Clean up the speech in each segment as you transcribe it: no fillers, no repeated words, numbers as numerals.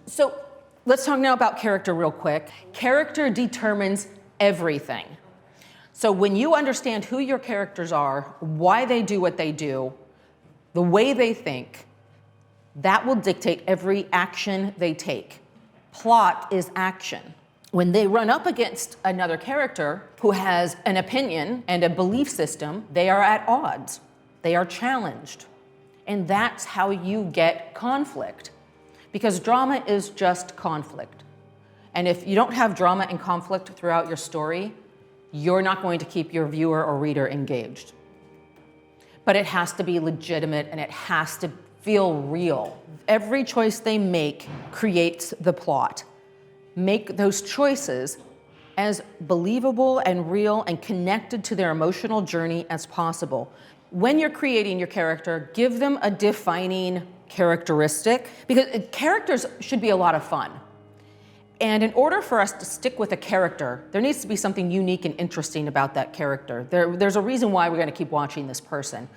So let's talk now about character real quick. Character determines everything. So when you understand who your characters are, why they do what they do, the way they think, that will dictate every action they take. Plot is action. When they run up against another character who has an opinion and a belief system, they are at odds. They are challenged. And that's how you get conflict. Because drama is just conflict. And if you don't have drama and conflict throughout your story, you're not going to keep your viewer or reader engaged. But it has to be legitimate and it has to feel real. Every choice they make creates the plot. Make those choices as believable and real and connected to their emotional journey as possible. When you're creating your character, give them a defining characteristic, because characters should be a lot of fun. And in order for us to stick with a character, there needs to be something unique and interesting about that character. There's a reason why we're going to keep watching this person.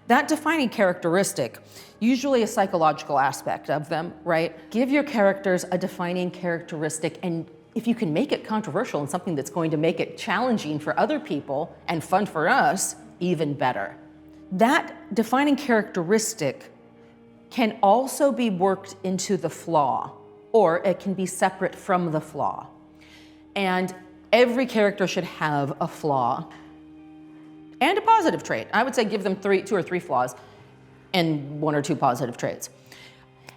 That defining characteristic, usually a psychological aspect of them, right? Give your characters a defining characteristic, and if you can make it controversial and something that's going to make it challenging for other people and fun for us, even better. That defining characteristic can also be worked into the flaw, or it can be separate from the flaw. And every character should have a flaw and a positive trait. I would say give them 2 or 3 flaws and 1 or 2 positive traits.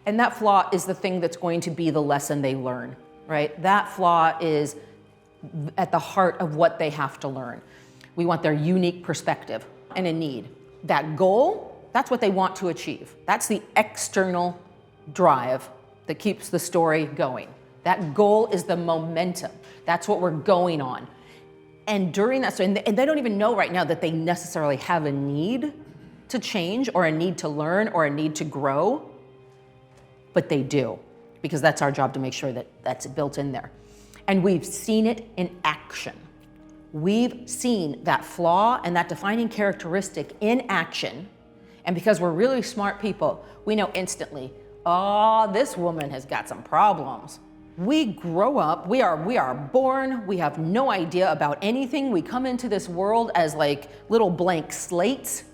And that flaw is the thing that's going to be the lesson they learn, right? That flaw is at the heart of what they have to learn. We want their unique perspective and a need. That goal, that's what they want to achieve. That's the external drive that keeps the story going. That goal is the momentum. That's what we're going on. And during that, and they don't even know right now that they necessarily have a need to change or a need to learn or a need to grow, but they do, because that's our job to make sure that that's built in there. And we've seen it in action. We've seen that flaw and that defining characteristic in action. And because we're really smart people, we know instantly, oh, this woman has got some problems. We grow up, we are born, we have no idea about anything. We come into this world as like little blank slates,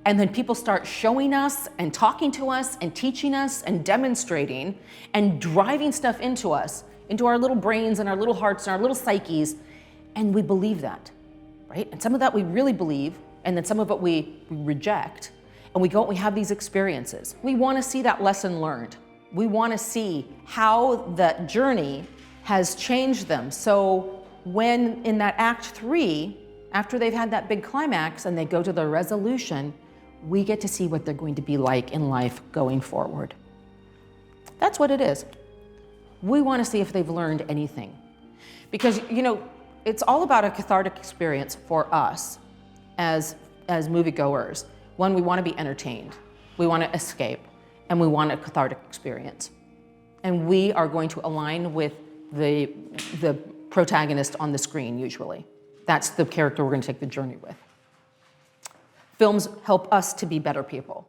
and then people start showing us and talking to us and teaching us and demonstrating and driving stuff into us, into our little brains and our little hearts and our little psyches, and we believe that, right? And some of that we really believe, and then some of it we reject, and we go and we have these experiences. We want to see that lesson learned. We want to see how that journey has changed them. So when in that Act 3, after they've had that big climax and they go to the resolution, we get to see what they're going to be like in life going forward. That's what it is. We want to see if they've learned anything. Because, you know, it's all about a cathartic experience for us as moviegoers. One, we want to be entertained. We want to escape. And we want a cathartic experience. And we are going to align with the protagonist on the screen, usually. That's the character we're going to take the journey with. Films help us to be better people.